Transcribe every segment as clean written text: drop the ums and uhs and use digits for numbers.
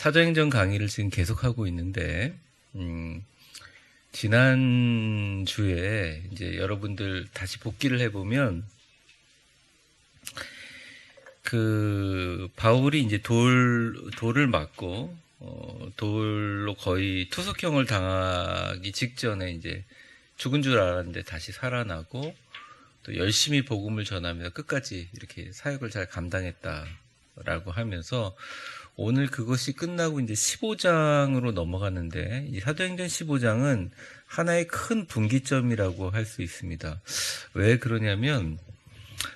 사도행전 강의를 지금 계속하고 있는데, 지난주에 이제 여러분들 다시 복기를 해보면, 바울이 이제 돌을 맞고, 돌로 거의 투석형을 당하기 직전에 이제 죽은 줄 알았는데 다시 살아나고, 또 열심히 복음을 전하며 끝까지 이렇게 사역을 잘 감당했다라고 하면서, 오늘 그것이 끝나고 이제 15장으로 넘어갔는데, 이 사도행전 15장은 하나의 큰 분기점이라고 할 수 있습니다. 왜 그러냐면,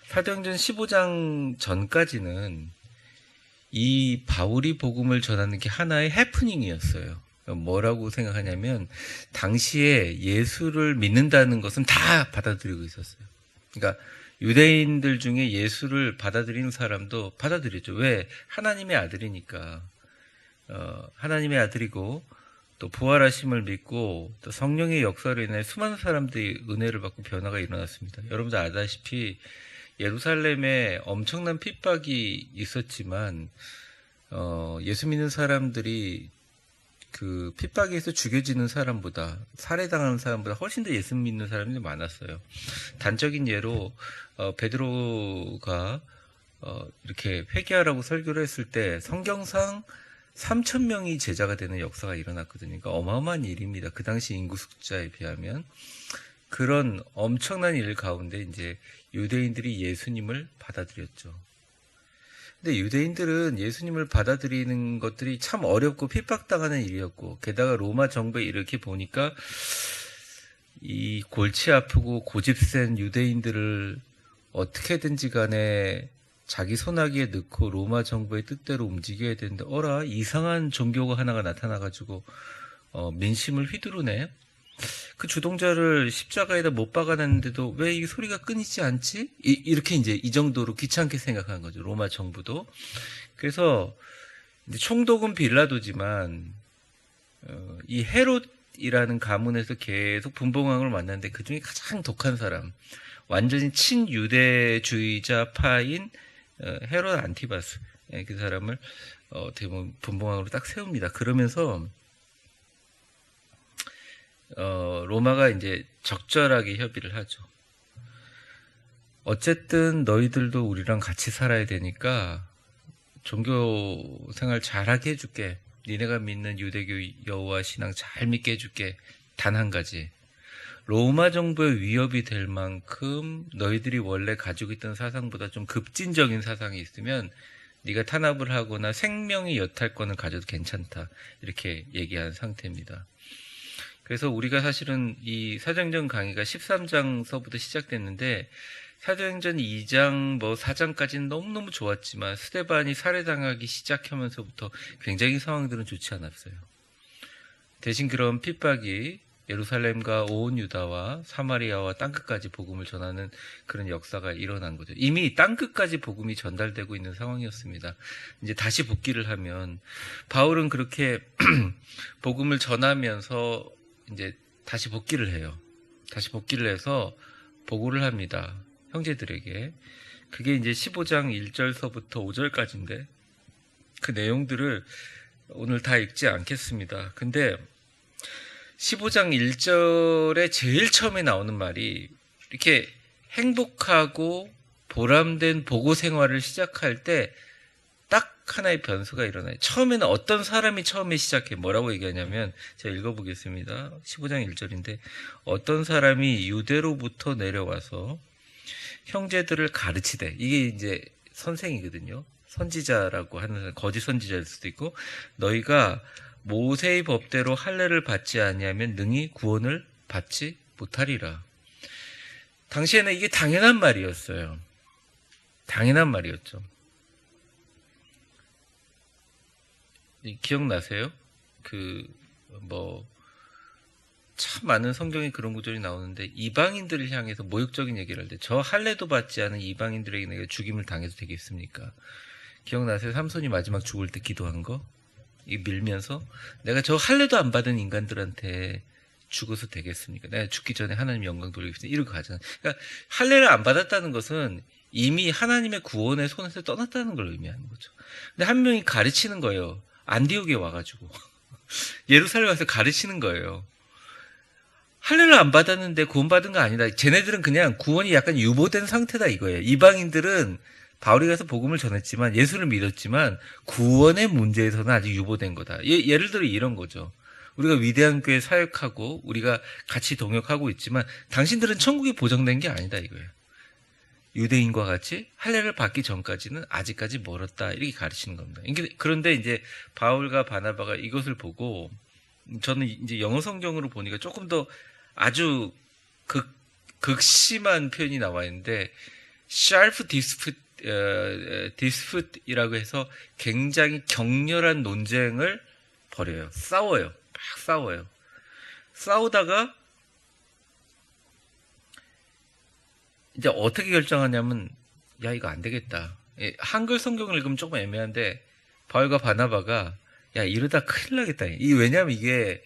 사도행전 15장 전까지는 이 바울이 복음을 전하는 게 하나의 해프닝이었어요. 뭐라고 생각하냐면, 당시에 예수를 믿는다는 것은 다 받아들이고 있었어요. 그러니까 유대인들 중에 예수를 받아들이는 사람도 받아들였죠. 왜? 하나님의 아들이니까. 하나님의 아들이고, 또 부활하심을 믿고, 또 성령의 역사로 인해 수많은 사람들이 은혜를 받고 변화가 일어났습니다. 여러분들 아다시피 예루살렘에 엄청난 핍박이 있었지만, 예수 믿는 사람들이 그 핍박에서 죽여지는 사람보다, 살해당하는 사람보다 훨씬 더 예수 믿는 사람들이 많았어요. 단적인 예로 베드로가 이렇게 회개하라고 설교를 했을 때 성경상 3,000명이 제자가 되는 역사가 일어났거든요. 그러니까 어마어마한 일입니다. 그 당시 인구 숫자에 비하면. 그런 엄청난 일 가운데 이제 유대인들이 예수님을 받아들였죠. 근데 유대인들은 예수님을 받아들이는 것들이 참 어렵고 핍박당하는 일이었고, 게다가 로마 정부에 이렇게 보니까 이 골치 아프고 고집센 유대인들을 어떻게든지 간에 자기 손아귀에 넣고 로마 정부의 뜻대로 움직여야 되는데, 어라, 이상한 종교가 하나가 나타나가지고 민심을 휘두르네. 그 주동자를 십자가에다 못 박아놨는데도 왜 이 소리가 끊이지 않지? 이렇게 이제 이 정도로 귀찮게 생각한 거죠. 로마 정부도. 그래서 이제 총독은 빌라도지만 이 헤롯이라는 가문에서 계속 분봉왕을 만났는데 그 중에 가장 독한 사람, 완전히 친유대주의자 파인 헤롯 안티바스, 그 사람을 대부분 분봉왕으로 딱 세웁니다. 그러면서 로마가 이제 적절하게 협의를 하죠. 어쨌든 너희들도 우리랑 같이 살아야 되니까 종교 생활 잘하게 해줄게. 니네가 믿는 유대교 여호와 신앙 잘 믿게 해줄게. 단 한 가지. 로마 정부의 위협이 될 만큼 너희들이 원래 가지고 있던 사상보다 좀 급진적인 사상이 있으면 네가 탄압을 하거나 생명의 여탈권을 가져도 괜찮다. 이렇게 얘기한 상태입니다. 그래서 우리가 사실은 이 사도행전 강의가 13장서부터 시작됐는데, 사도행전 2장, 4장까지는 너무너무 좋았지만, 스데반이 살해당하기 시작하면서부터 굉장히 상황들은 좋지 않았어요. 대신 그런 핍박이 예루살렘과 온 유다와 사마리아와 땅끝까지 복음을 전하는 그런 역사가 일어난 거죠. 이미 땅끝까지 복음이 전달되고 있는 상황이었습니다. 이제 다시 복기를 하면, 바울은 그렇게 복음을 전하면서 이제 다시 복기를 해요. 다시 복기를 해서 보고를 합니다. 형제들에게. 그게 이제 15장 1절서부터 5절까지인데, 그 내용들을 오늘 다 읽지 않겠습니다. 근데 15장 1절에 제일 처음에 나오는 말이, 이렇게 행복하고 보람된 보고 생활을 시작할 때 딱 하나의 변수가 일어나요. 처음에는 어떤 사람이 처음에 시작해 뭐라고 얘기하냐면, 제가 읽어보겠습니다. 15장 1절인데, 어떤 사람이 유대로부터 내려와서 형제들을 가르치되, 이게 이제 선생이거든요. 선지자라고 하는 사람, 거짓 선지자일 수도 있고, 너희가 모세의 법대로 할례를 받지 아니하면 능히 구원을 받지 못하리라. 당시에는 이게 당연한 말이었어요. 당연한 말이었죠. 기억나세요? 참 많은 성경에 그런 구절이 나오는데, 이방인들을 향해서 모욕적인 얘기를 할 때, 저 할례도 받지 않은 이방인들에게 내가 죽임을 당해도 되겠습니까? 기억나세요? 삼손이 마지막 죽을 때 기도한 거? 이 밀면서, 내가 저 할례도 안 받은 인간들한테 죽어서 되겠습니까? 내가 죽기 전에 하나님 영광 돌리겠습니다. 이러고 가잖아요. 그러니까 할례를 안 받았다는 것은 이미 하나님의 구원의 손에서 떠났다는 걸 의미하는 거죠. 근데 한 명이 가르치는 거예요. 안디옥에 와가지고 예루살렘 와서 가르치는 거예요. 할례를 안 받았는데 구원받은 거 아니다. 쟤네들은 그냥 구원이 약간 유보된 상태다 이거예요. 이방인들은 바울이 가서 복음을 전했지만 예수를 믿었지만 구원의 문제에서는 아직 유보된 거다. 예를 들어 이런 거죠. 우리가 위대한 교회 사역하고 우리가 같이 동역하고 있지만 당신들은 천국이 보장된 게 아니다 이거예요. 유대인과 같이 할례를 받기 전까지는 아직까지 멀었다 이렇게 가르치는 겁니다. 그런데 이제 바울과 바나바가 이것을 보고 저는 이제 영어 성경으로 보니까 조금 더 아주 극심한 표현이 나와 있는데 sharp dispute, 이라고 해서 굉장히 격렬한 논쟁을 벌여요. 싸워요. 막 싸워요. 싸우다가 이제 어떻게 결정하냐면 야 이거 안 되겠다. 한글 성경을 읽으면 조금 애매한데 바울과 바나바가 야 이러다 큰일 나겠다. 왜냐하면 이게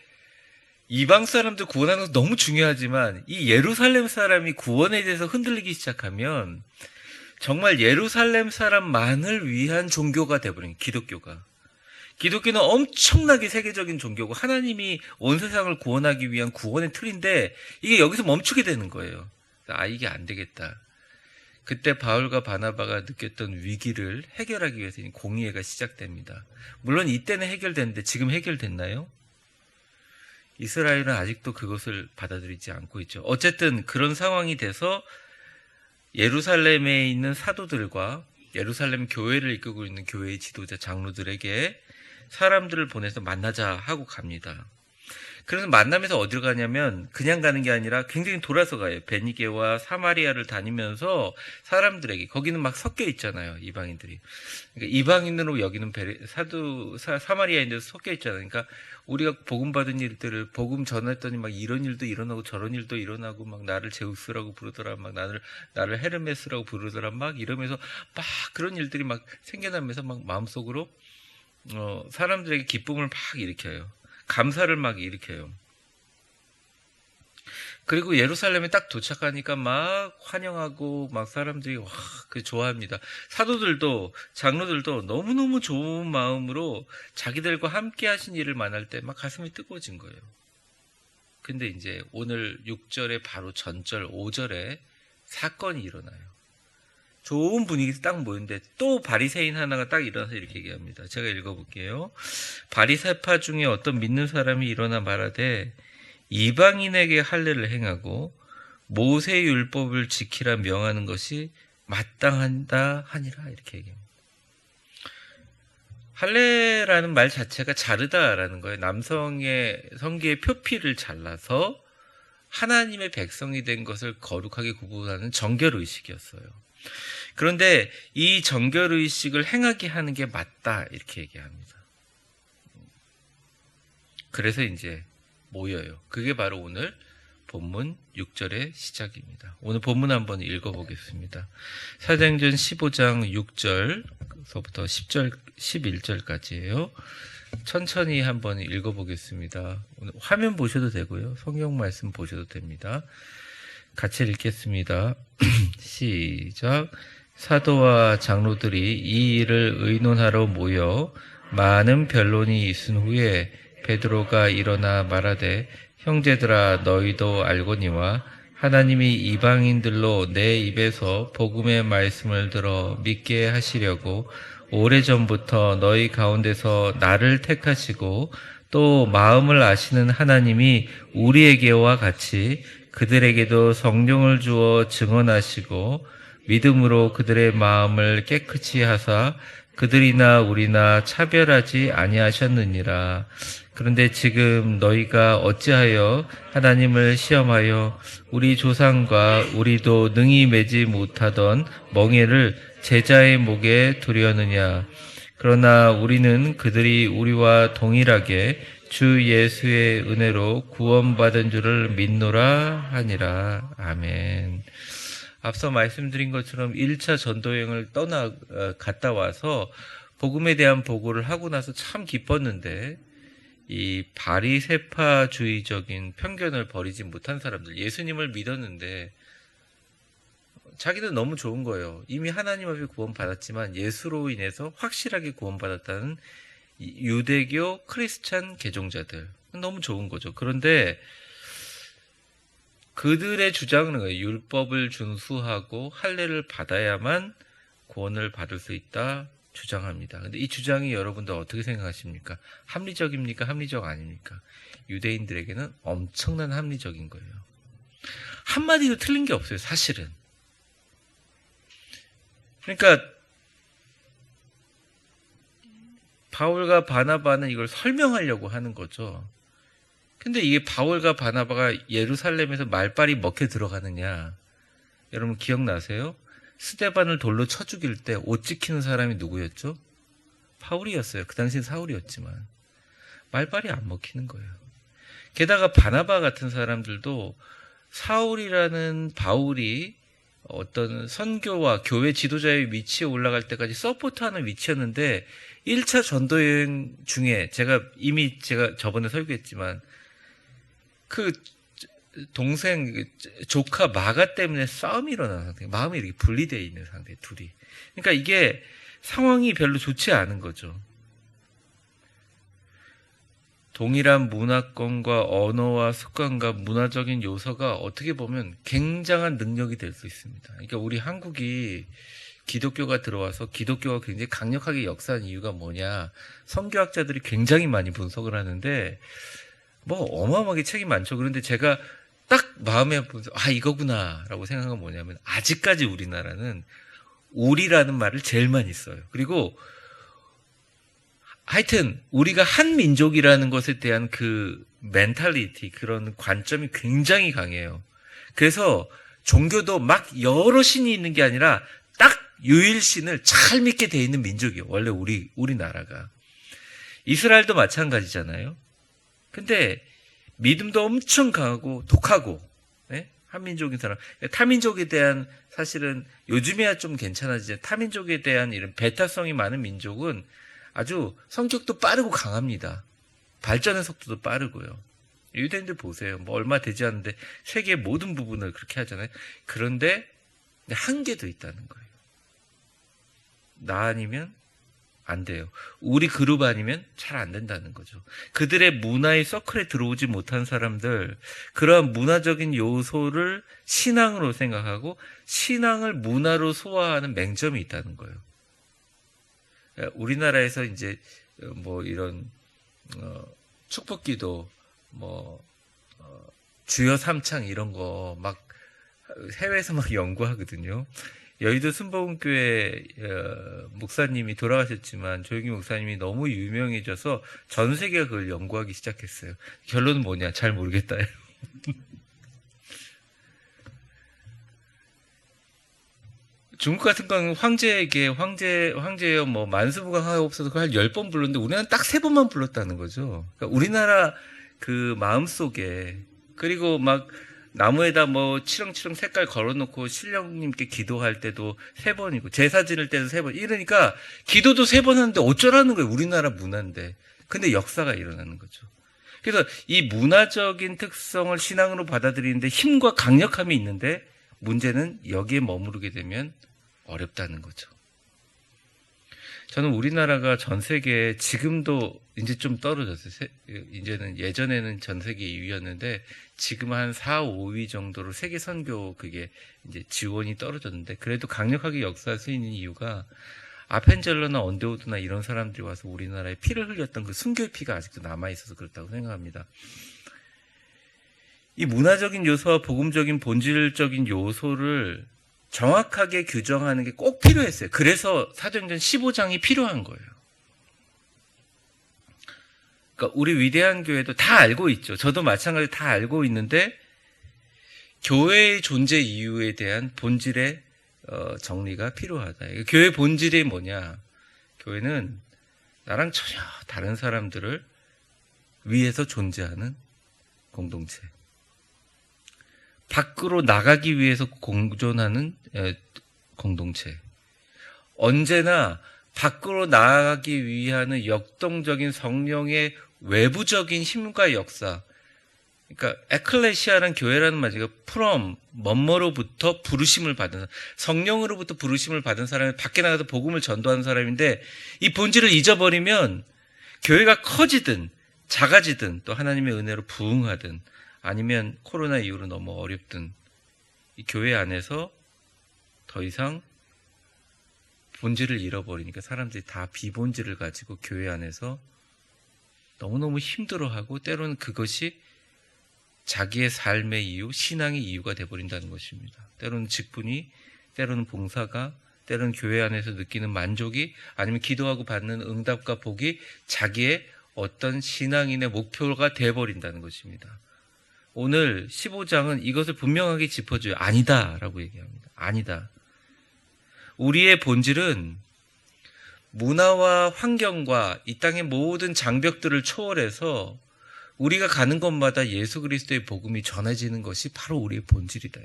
이방 사람들 구원하는 거 너무 중요하지만 이 예루살렘 사람이 구원에 대해서 흔들리기 시작하면 정말 예루살렘 사람만을 위한 종교가 돼버린 기독교가. 기독교는 엄청나게 세계적인 종교고 하나님이 온 세상을 구원하기 위한 구원의 틀인데 이게 여기서 멈추게 되는 거예요. 이게 안 되겠다. 그때 바울과 바나바가 느꼈던 위기를 해결하기 위해서 공의회가 시작됩니다. 물론 이때는 해결됐는데 지금 해결됐나요? 이스라엘은 아직도 그것을 받아들이지 않고 있죠. 어쨌든 그런 상황이 돼서 예루살렘에 있는 사도들과 예루살렘 교회를 이끌고 있는 교회의 지도자 장로들에게 사람들을 보내서 만나자 하고 갑니다. 그래서 만나면서 어디로 가냐면 그냥 가는 게 아니라 굉장히 돌아서 가요. 베니게와 사마리아를 다니면서 사람들에게 거기는 막 섞여 있잖아요. 이방인들이. 그러니까 이방인으로 여기는 사마리아인들 섞여 있잖아요. 그러니까 우리가 복음 받은 일들을 복음 전했더니 막 이런 일도 일어나고 저런 일도 일어나고 막 나를 제우스라고 부르더라. 막 나를 헤르메스라고 부르더라. 막 이러면서 막 그런 일들이 막 생겨나면서 막 마음속으로 사람들에게 기쁨을 막 일으켜요. 감사를 막 일으켜요. 그리고 예루살렘에 딱 도착하니까 막 환영하고 막 사람들이 좋아합니다. 사도들도 장로들도 너무너무 좋은 마음으로 자기들과 함께 하신 일을 만날 때 막 가슴이 뜨거워진 거예요. 근데 이제 오늘 6절의 바로 전절 5절에 사건이 일어나요. 좋은 분위기에서 딱 모였는데 또 바리새인 하나가 딱 일어나서 이렇게 얘기합니다. 제가 읽어볼게요. 바리새파 중에 어떤 믿는 사람이 일어나 말하되 이방인에게 할례를 행하고 모세의 율법을 지키라 명하는 것이 마땅한다 하니라 이렇게 얘기합니다. 할례라는 말 자체가 자르다라는 거예요. 남성의 성기의 표피를 잘라서 하나님의 백성이 된 것을 거룩하게 구분하는 정결의식이었어요. 그런데 이 정결의식을 행하게 하는 게 맞다 이렇게 얘기합니다. 그래서 이제 모여요. 그게 바로 오늘 본문 6절의 시작입니다. 오늘 본문 한번 읽어보겠습니다. 사도행전 15장 6절서부터 10절, 11절까지예요. 천천히 한번 읽어보겠습니다. 오늘 화면 보셔도 되고요. 성경 말씀 보셔도 됩니다. 같이 읽겠습니다. 시작. 사도와 장로들이 이 일을 의논하러 모여 많은 변론이 있은 후에 베드로가 일어나 말하되 형제들아 너희도 알거니와 하나님이 이방인들로 내 입에서 복음의 말씀을 들어 믿게 하시려고 오래전부터 너희 가운데서 나를 택하시고 또 마음을 아시는 하나님이 우리에게와 같이 그들에게도 성령을 주어 증언하시고 믿음으로 그들의 마음을 깨끗이 하사 그들이나 우리나 차별하지 아니하셨느니라. 그런데 지금 너희가 어찌하여 하나님을 시험하여 우리 조상과 우리도 능히 매지 못하던 멍에를 제자의 목에 두려느냐. 그러나 우리는 그들이 우리와 동일하게 주 예수의 은혜로 구원받은 줄을 믿노라 하니라. 아멘. 앞서 말씀드린 것처럼 1차 전도여행을 갔다 와서 복음에 대한 보고를 하고 나서 참 기뻤는데 이 바리새파주의적인 편견을 버리지 못한 사람들, 예수님을 믿었는데 자기는 너무 좋은 거예요. 이미 하나님 앞에 구원받았지만 예수로 인해서 확실하게 구원받았다는 유대교 크리스찬 개종자들. 너무 좋은 거죠. 그런데 그들의 주장은 거예요. 율법을 준수하고 할례를 받아야만 구원을 받을 수 있다 주장합니다. 근데 이 주장이 여러분들 어떻게 생각하십니까? 합리적입니까? 합리적 아닙니까? 유대인들에게는 엄청난 합리적인 거예요. 한마디도 틀린 게 없어요, 사실은. 그러니까 바울과 바나바는 이걸 설명하려고 하는 거죠. 근데 이게 바울과 바나바가 예루살렘에서 말빨이 먹혀 들어가느냐? 여러분 기억나세요? 스데반을 돌로 쳐 죽일 때 옷 지키는 사람이 누구였죠? 바울이었어요. 그 당시엔 사울이었지만. 말빨이 안 먹히는 거예요. 게다가 바나바 같은 사람들도 사울이라는 바울이 어떤 선교와 교회 지도자의 위치에 올라갈 때까지 서포트하는 위치였는데 1차 전도 여행 중에 제가 저번에 설교했지만 그 동생 조카 마가 때문에 싸움이 일어난 상태, 마음이 이렇게 분리되어 있는 상태, 둘이. 그러니까 이게 상황이 별로 좋지 않은 거죠. 동일한 문화권과 언어와 습관과 문화적인 요소가 어떻게 보면 굉장한 능력이 될 수 있습니다. 그러니까 우리 한국이 기독교가 들어와서 기독교가 굉장히 강력하게 역사한 이유가 뭐냐. 선교학자들이 굉장히 많이 분석을 하는데 뭐 어마어마하게 책이 많죠. 그런데 제가 딱 마음에 보면서 이거구나 라고 생각한 건 뭐냐면 아직까지 우리나라는 우리라는 말을 제일 많이 써요. 그리고 하여튼 우리가 한 민족이라는 것에 대한 그 멘탈리티, 그런 관점이 굉장히 강해요. 그래서 종교도 막 여러 신이 있는 게 아니라 딱 유일신을 잘 믿게 돼 있는 민족이에요. 원래 우리나라가. 이스라엘도 마찬가지잖아요. 근데 믿음도 엄청 강하고 독하고, 네? 한민족인 사람. 타민족에 대한 사실은 요즘에야 좀 괜찮아지죠. 타민족에 대한 이런 배타성이 많은 민족은 아주 성격도 빠르고 강합니다. 발전의 속도도 빠르고요. 유대인들 보세요. 뭐 얼마 되지 않는데 세계의 모든 부분을 그렇게 하잖아요. 그런데 한계도 있다는 거예요. 나 아니면 안 돼요. 우리 그룹 아니면 잘 안 된다는 거죠. 그들의 문화의 서클에 들어오지 못한 사람들, 그러한 문화적인 요소를 신앙으로 생각하고 신앙을 문화로 소화하는 맹점이 있다는 거예요. 우리나라에서 이제 뭐 이런 축복기도 주여 삼창 이런 거 막 해외에서 막 연구하거든요. 여의도 순복음교회 목사님이 돌아가셨지만 조영기 목사님이 너무 유명해져서 전 세계가 그걸 연구하기 시작했어요. 결론은 뭐냐? 잘 모르겠다. 중국 같은 경우는 황제여 뭐 만수부강하옵소서 그걸 한 10번 불렀는데 우리나라는 딱 3번만 불렀다는 거죠. 그러니까 우리나라 그 마음속에, 그리고 막 나무에다 뭐 치렁치렁 색깔 걸어놓고 신령님께 기도할 때도 3번이고 제사 지낼 때도 3번. 이러니까 기도도 3번 하는데 어쩌라는 거예요. 우리나라 문화인데. 근데 역사가 일어나는 거죠. 그래서 이 문화적인 특성을 신앙으로 받아들이는데 힘과 강력함이 있는데 문제는 여기에 머무르게 되면 어렵다는 거죠. 저는 우리나라가 전 세계에 지금도 이제 좀 떨어졌어요. 이제는 예전에는 전 세계 2위였는데 지금 한 4, 5위 정도로 세계 선교 그게 이제 지원이 떨어졌는데 그래도 강력하게 역사할 수 있는 이유가 아펜젤러나 언데우드나 이런 사람들이 와서 우리나라에 피를 흘렸던 그 순교의 피가 아직도 남아있어서 그렇다고 생각합니다. 이 문화적인 요소와 복음적인 본질적인 요소를 정확하게 규정하는 게 꼭 필요했어요. 그래서 사도행전 15장이 필요한 거예요. 그러니까 우리 위대한 교회도 다 알고 있죠. 저도 마찬가지로 다 알고 있는데 교회의 존재 이유에 대한 본질의 정리가 필요하다. 교회 본질이 뭐냐? 교회는 나랑 전혀 다른 사람들을 위해서 존재하는 공동체. 밖으로 나가기 위해서 공존하는 공동체. 언제나 밖으로 나가기 위한 역동적인 성령의 외부적인 힘과 역사. 그러니까 에클레시아라는 교회라는 말이가 from 뭐뭐로부터 부르심을 받은, 성령으로부터 부르심을 받은 사람이 밖에 나가서 복음을 전도하는 사람인데 이 본질을 잊어버리면 교회가 커지든 작아지든 또 하나님의 은혜로 부흥하든 아니면 코로나 이후로 너무 어렵든 이 교회 안에서 더 이상 본질을 잃어버리니까 사람들이 다 비본질을 가지고 교회 안에서 너무너무 힘들어하고 때로는 그것이 자기의 삶의 이유, 신앙의 이유가 되어버린다는 것입니다. 때로는 직분이, 때로는 봉사가, 때로는 교회 안에서 느끼는 만족이, 아니면 기도하고 받는 응답과 복이 자기의 어떤 신앙인의 목표가 되어버린다는 것입니다. 오늘 15장은 이것을 분명하게 짚어줘요. 아니다 라고 얘기합니다. 아니다. 우리의 본질은 문화와 환경과 이 땅의 모든 장벽들을 초월해서 우리가 가는 곳마다 예수 그리스도의 복음이 전해지는 것이 바로 우리의 본질이다.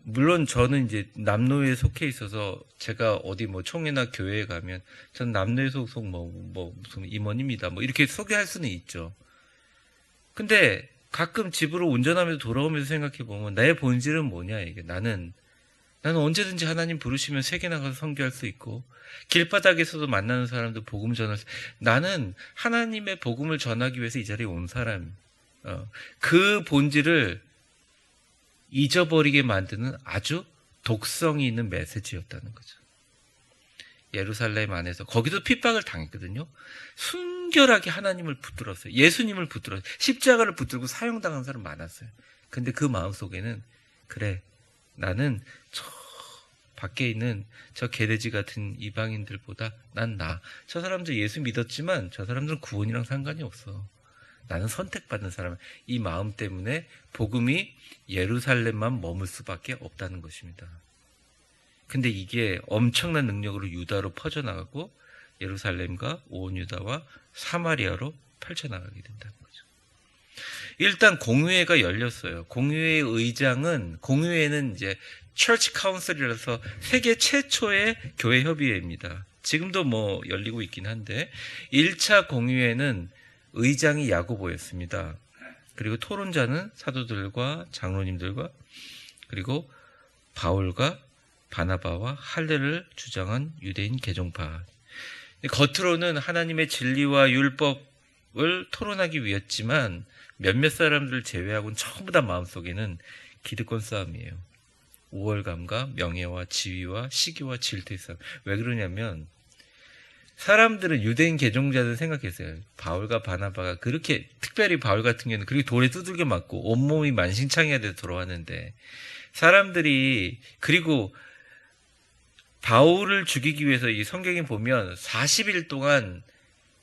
물론 저는 이제 남노에 속해 있어서 제가 어디 뭐 총회나 교회에 가면 저는 남노에 소속 무슨 임원입니다. 뭐 이렇게 소개할 수는 있죠. 근데 가끔 집으로 운전하면서 돌아오면서 생각해 보면 나의 본질은 뭐냐 이게 나는 언제든지 하나님 부르시면 세계 나가서 선교할 수 있고 길바닥에서도 만나는 사람들 복음 전할 수 나는 하나님의 복음을 전하기 위해서 이 자리에 온 사람 그 본질을 잊어버리게 만드는 아주 독성이 있는 메시지였다는 거죠. 예루살렘 안에서 거기도 핍박을 당했거든요. 순결하게 하나님을 붙들었어요. 예수님을 붙들었어요. 십자가를 붙들고 사형당한 사람 많았어요. 근데 그 마음속에는 그래 나는 저 밖에 있는 저 개돼지 같은 이방인들보다 난 나. 저 사람들 예수 믿었지만 저 사람들은 구원이랑 상관이 없어. 나는 선택받은 사람. 이 마음 때문에 복음이 예루살렘만 머물 수밖에 없다는 것입니다. 근데 이게 엄청난 능력으로 유다로 퍼져나가고 예루살렘과 온 유다와 사마리아로 펼쳐나가게 된다는 거죠. 일단 공회가 열렸어요. 공회의 의장은 공회는 이제 Church Council이라서 세계 최초의 교회 협의회입니다. 지금도 뭐 열리고 있긴 한데 1차 공회는 의장이 야고보였습니다. 그리고 토론자는 사도들과 장로님들과 그리고 바울과 바나바와 할례를 주장한 유대인 개종파. 겉으로는 하나님의 진리와 율법을 토론하기 위했지만 몇몇 사람들을 제외하고는 전부 다 마음속에는 기득권 싸움이에요. 우월감과 명예와 지위와 시기와 질투의 싸움. 왜 그러냐면 사람들은 유대인 개종자들 생각했어요. 바울과 바나바가 그렇게 특별히 바울 같은 경우는 그렇게 돌에 두들겨 맞고 온몸이 만신창이가 돼서 돌아왔는데 사람들이 그리고 바울을 죽이기 위해서 이 성경에 보면 40일 동안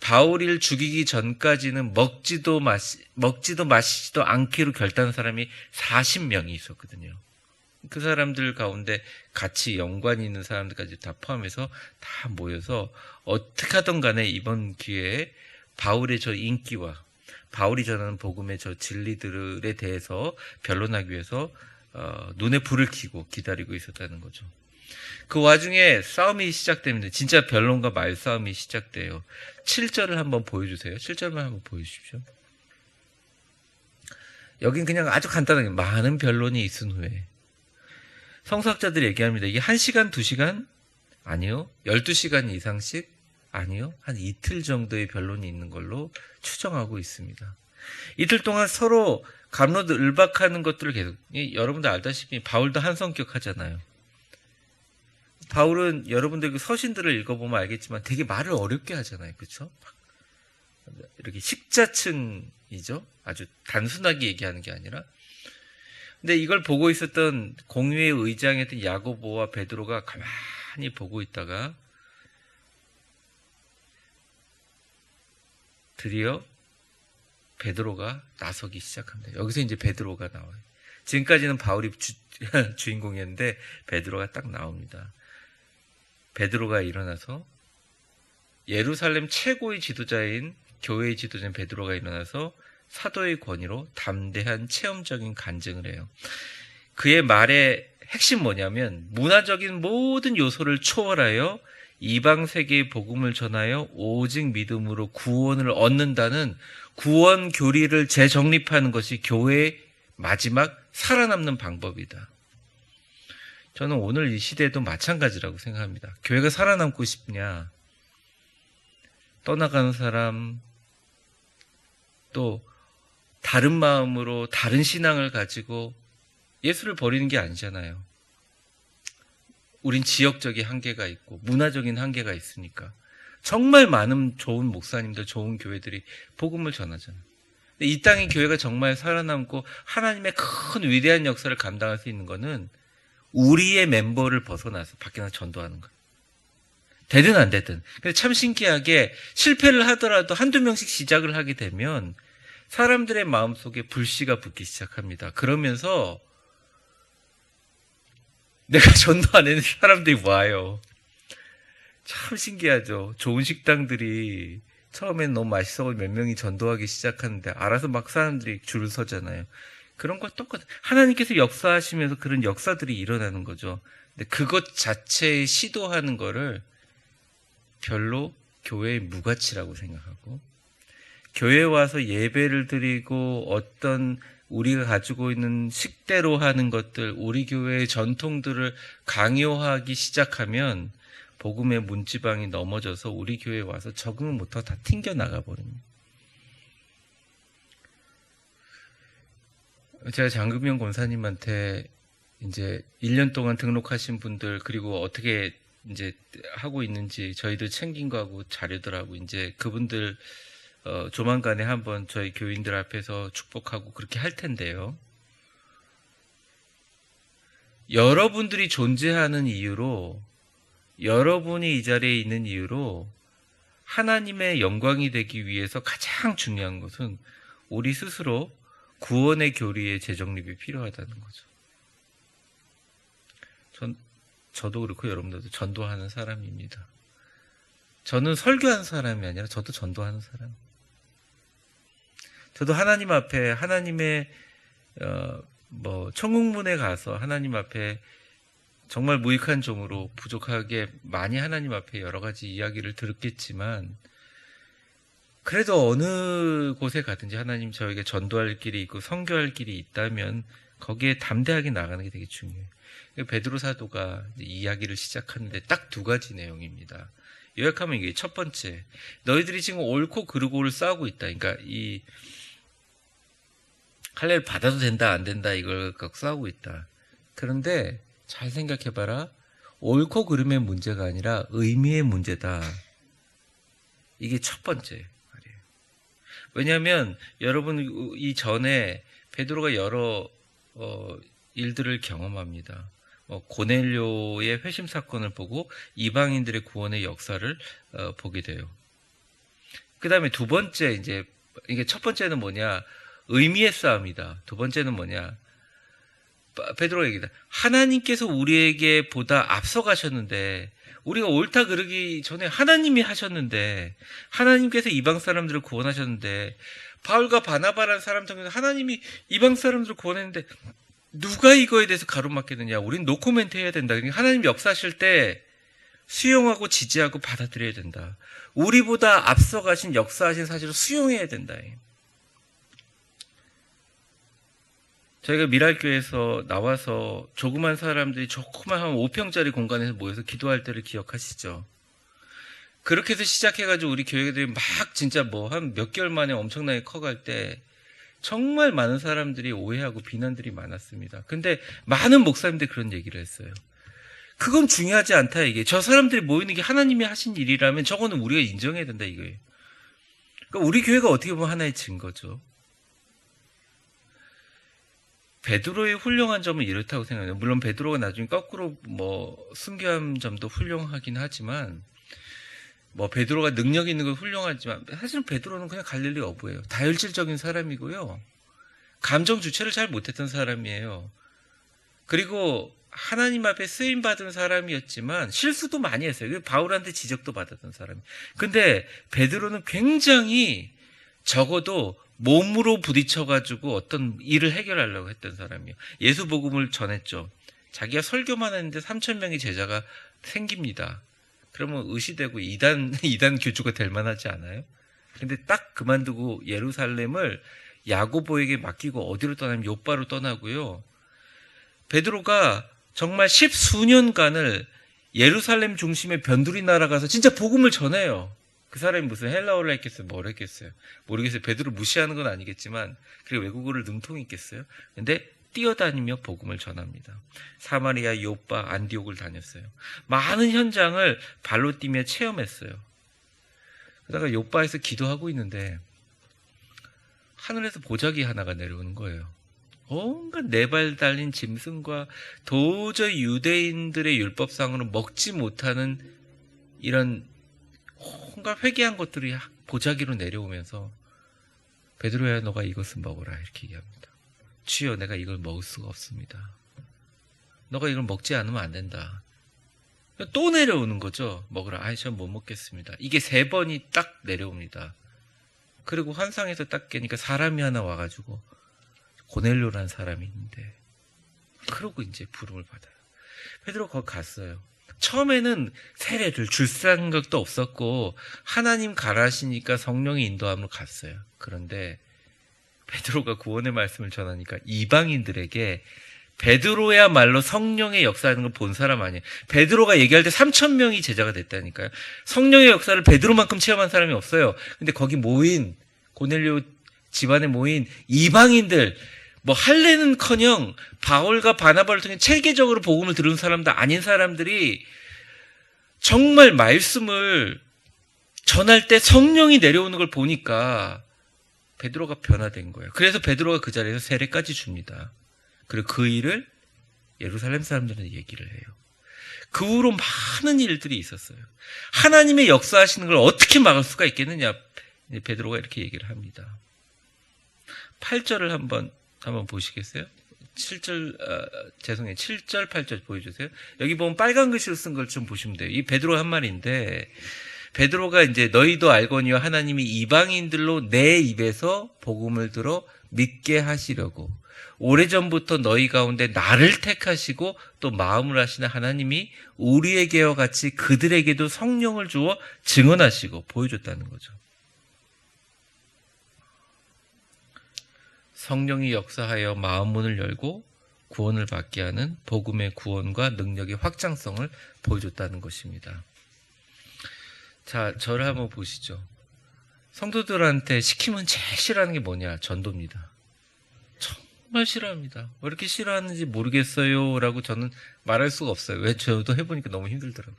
바울을 죽이기 전까지는 먹지도 마시지도 않기로 결단한 사람이 40명이 있었거든요. 그 사람들 가운데 같이 연관이 있는 사람들까지 다 포함해서 다 모여서 어떻게 하든 간에 이번 기회에 바울의 저 인기와 바울이 전하는 복음의 저 진리들에 대해서 변론하기 위해서 눈에 불을 켜고 기다리고 있었다는 거죠. 그 와중에 싸움이 시작됩니다. 진짜 변론과 말싸움이 시작돼요. 7절을 한번 보여주세요. 7절만 한번 보여주십시오. 여긴 그냥 아주 간단하게 많은 변론이 있은 후에 성서학자들이 얘기합니다. 이게 1시간, 2시간? 아니요. 12시간 이상씩? 아니요. 한 이틀 정도의 변론이 있는 걸로 추정하고 있습니다. 이틀 동안 서로 갑로도 을박하는 것들을 계속 여러분들 알다시피 바울도 한 성격 하잖아요. 바울은 여러분들 그 서신들을 읽어보면 알겠지만 되게 말을 어렵게 하잖아요. 그렇죠? 이렇게 식자층이죠. 아주 단순하게 얘기하는 게 아니라. 근데 이걸 보고 있었던 공회의 의장이었던 야고보와 베드로가 가만히 보고 있다가 드디어 베드로가 나서기 시작합니다. 여기서 이제 베드로가 나와요. 지금까지는 바울이 주인공이었는데 베드로가 딱 나옵니다. 베드로가 일어나서 예루살렘 최고의 지도자인 교회의 지도자인 베드로가 일어나서 사도의 권위로 담대한 체험적인 간증을 해요. 그의 말의 핵심 뭐냐면 문화적인 모든 요소를 초월하여 이방 세계의 복음을 전하여 오직 믿음으로 구원을 얻는다는 구원 교리를 재정립하는 것이 교회의 마지막 살아남는 방법이다. 저는 오늘 이 시대도 마찬가지라고 생각합니다. 교회가 살아남고 싶냐? 떠나가는 사람, 또 다른 마음으로 다른 신앙을 가지고 예수를 버리는 게 아니잖아요. 우린 지역적인 한계가 있고 문화적인 한계가 있으니까 정말 많은 좋은 목사님들, 좋은 교회들이 복음을 전하잖아요. 근데 이 땅의 교회가 정말 살아남고 하나님의 큰 위대한 역사를 감당할 수 있는 거는 우리의 멤버를 벗어나서 밖에 나서 전도하는 거예요. 되든 안 되든. 근데 참 신기하게 실패를 하더라도 한두 명씩 시작을 하게 되면 사람들의 마음속에 불씨가 붙기 시작합니다. 그러면서 내가 전도 안 했는 사람들이 와요. 참 신기하죠. 좋은 식당들이 처음엔 너무 맛있어 몇 명이 전도하기 시작하는데 알아서 막 사람들이 줄을 서잖아요. 그런 거 똑같아. 하나님께서 역사하시면서 그런 역사들이 일어나는 거죠. 근데 그것 자체에 시도하는 거를 별로 교회의 무가치라고 생각하고, 교회에 와서 예배를 드리고 어떤 우리가 가지고 있는 식대로 하는 것들, 우리 교회의 전통들을 강요하기 시작하면 복음의 문지방이 넘어져서 우리 교회에 와서 적응을 못하고 다 튕겨나가 버립니다. 제가 장금영 권사님한테 이제 1년 동안 등록하신 분들, 그리고 어떻게 이제 하고 있는지 저희들 챙긴 거하고 자료들하고 이제 그분들 조만간에 한번 저희 교인들 앞에서 축복하고 그렇게 할 텐데요. 여러분들이 존재하는 이유로, 여러분이 이 자리에 있는 이유로 하나님의 영광이 되기 위해서 가장 중요한 것은 우리 스스로 구원의 교리의 재정립이 필요하다는 거죠. 저도 그렇고 여러분들도 전도하는 사람입니다. 저는 설교하는 사람이 아니라 저도 전도하는 사람. 저도 하나님 앞에 하나님의 천국문에 가서 하나님 앞에 정말 무익한 종으로 부족하게 많이 하나님 앞에 여러 가지 이야기를 들었겠지만, 그래도 어느 곳에 가든지 하나님 저에게 전도할 길이 있고 선교할 길이 있다면 거기에 담대하게 나가는 게 되게 중요해요. 베드로 사도가 이야기를 시작하는데 딱 두 가지 내용입니다. 요약하면 이게 첫 번째, 너희들이 지금 옳고 그르고를 싸우고 있다. 그러니까 이 할례를 받아도 된다 안 된다 이걸 갖고 싸우고 있다. 그런데 잘 생각해봐라. 옳고 그름의 문제가 아니라 의미의 문제다. 이게 첫 번째 말이에요. 왜냐하면 여러분 이전에 베드로가 여러 일들을 경험합니다. 고넬료의 회심 사건을 보고 이방인들의 구원의 역사를 보게 돼요. 그 다음에 두 번째, 이제 이게 첫 번째는 뭐냐, 의미의 싸움이다. 두 번째는 뭐냐, 베드로가 얘기다. 하나님께서 우리에게 보다 앞서가셨는데, 우리가 옳다 그러기 전에 하나님이 하셨는데, 하나님께서 이방 사람들을 구원하셨는데, 바울과 바나바라는 사람 통해서 하나님이 이방 사람들을 구원했는데 누가 이거에 대해서 가로막겠느냐. 우린 노코멘트 해야 된다. 그러니까 하나님 역사하실 때 수용하고 지지하고 받아들여야 된다. 우리보다 앞서가신 역사하신 사실을 수용해야 된다. 저희가 미랄교회에서 나와서 조그만 사람들이 조그만 한 5평짜리 공간에서 모여서 기도할 때를 기억하시죠? 그렇게 해서 시작해가지고 우리 교회들이 막 진짜 한 몇 개월 만에 엄청나게 커갈 때 정말 많은 사람들이 오해하고 비난들이 많았습니다. 근데 많은 목사님들이 그런 얘기를 했어요. 그건 중요하지 않다 이게. 저 사람들이 모이는 게 하나님이 하신 일이라면 저거는 우리가 인정해야 된다 이거예요. 그러니까 우리 교회가 어떻게 보면 하나의 증거죠. 베드로의 훌륭한 점은 이렇다고 생각해요. 물론 베드로가 나중에 거꾸로 순교한 점도 훌륭하긴 하지만, 베드로가 능력 있는 건 훌륭하지만 사실은 베드로는 그냥 갈릴리 어부예요. 다혈질적인 사람이고요. 감정 주체를 잘 못했던 사람이에요. 그리고 하나님 앞에 쓰임 받은 사람이었지만 실수도 많이 했어요. 바울한테 지적도 받았던 사람이. 근데 베드로는 굉장히 적어도 몸으로 부딪혀가지고 어떤 일을 해결하려고 했던 사람이에요. 예수 복음을 전했죠. 자기가 설교만 했는데 3,000명의 제자가 생깁니다. 그러면 의시되고 이단 교주가 될 만하지 않아요? 근데 딱 그만두고 예루살렘을 야고보에게 맡기고 어디로 떠나면 요바로 떠나고요. 베드로가 정말 10수년간을 예루살렘 중심의 변두리 나라가서 진짜 복음을 전해요. 그 사람이 무슨 헬라어를 했겠어요? 뭘 했겠어요? 모르겠어요. 베드로 무시하는 건 아니겠지만 그게 외국어를 능통이 있겠어요? 근데 뛰어다니며 복음을 전합니다. 사마리아, 요빠, 안디옥을 다녔어요. 많은 현장을 발로 뛰며 체험했어요. 그러다가 요빠에서 기도하고 있는데 하늘에서 보자기 하나가 내려오는 거예요. 온갖 네 발 달린 짐승과 도저히 유대인들의 율법상으로 먹지 못하는 이런 온갖 회개한 것들이 보자기로 내려오면서 베드로야 너가 이것을 먹어라 이렇게 얘기합니다. 주여 내가 이걸 먹을 수가 없습니다. 너가 이걸 먹지 않으면 안 된다. 또 내려오는 거죠. 먹으라. 아니 전 못 먹겠습니다. 이게 3번이 딱 내려옵니다. 그리고 환상에서 딱 깨니까 사람이 하나 와가지고 고넬료라는 사람이 있는데 그러고 이제 부름을 받아요. 베드로가 거기 갔어요. 처음에는 세례를 줄 생각도 없었고 하나님 가라시니까 성령의 인도함으로 갔어요. 그런데 베드로가 구원의 말씀을 전하니까 이방인들에게 베드로야말로 성령의 역사하는 걸 본 사람 아니에요. 베드로가 얘기할 때 3,000명이 제자가 됐다니까요. 성령의 역사를 베드로만큼 체험한 사람이 없어요. 근데 거기 모인 고넬료 집안에 모인 이방인들 뭐 할례는커녕 바울과 바나바를 통해 체계적으로 복음을 들은 사람도 아닌 사람들이 정말 말씀을 전할 때 성령이 내려오는 걸 보니까 베드로가 변화된 거예요. 그래서 베드로가 그 자리에서 세례까지 줍니다. 그리고 그 일을 예루살렘 사람들한테 얘기를 해요. 그 후로 많은 일들이 있었어요. 하나님의 역사하시는 걸 어떻게 막을 수가 있겠느냐. 베드로가 이렇게 얘기를 합니다. 8절을 한번 보시겠어요? 7절, 7절, 8절 보여주세요. 여기 보면 빨간 글씨로 쓴 걸 좀 보시면 돼요. 이 베드로 한 말인데, 베드로가 이제 너희도 알거니와 하나님이 이방인들로 내 입에서 복음을 들어 믿게 하시려고 오래전부터 너희 가운데 나를 택하시고 또 마음을 하시는 하나님이 우리에게와 같이 그들에게도 성령을 주어 증언하시고 보여줬다는 거죠. 성령이 역사하여 마음 문을 열고 구원을 받게 하는 복음의 구원과 능력의 확장성을 보여줬다는 것입니다. 자, 저를 한번 보시죠. 성도들한테 시키면 제일 싫어하는 게 뭐냐? 전도입니다. 정말 싫어합니다. 왜 이렇게 싫어하는지 모르겠어요 라고 저는 말할 수가 없어요. 왜? 저도 해보니까 너무 힘들더라고요.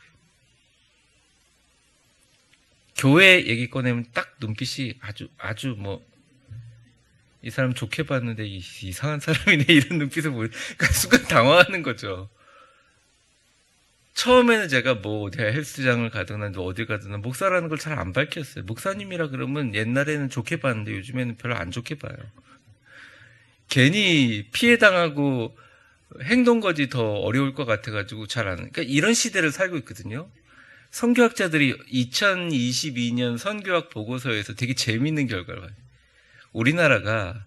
교회 얘기 꺼내면 딱 눈빛이 아주 이 사람 좋게 봤는데 이상한 사람이네 이런 눈빛을 보니까 순간 당황하는 거죠. 처음에는 제가 어디 헬스장을 가든 어디 가든 목사라는 걸 잘 안 밝혔어요. 목사님이라 그러면 옛날에는 좋게 봤는데 요즘에는 별로 안 좋게 봐요. 괜히 피해당하고 행동거지 더 어려울 것 같아가지고 그러니까 이런 시대를 살고 있거든요. 선교학자들이 2022년 선교학 보고서에서 되게 재미있는 결과를 봐요. 우리나라가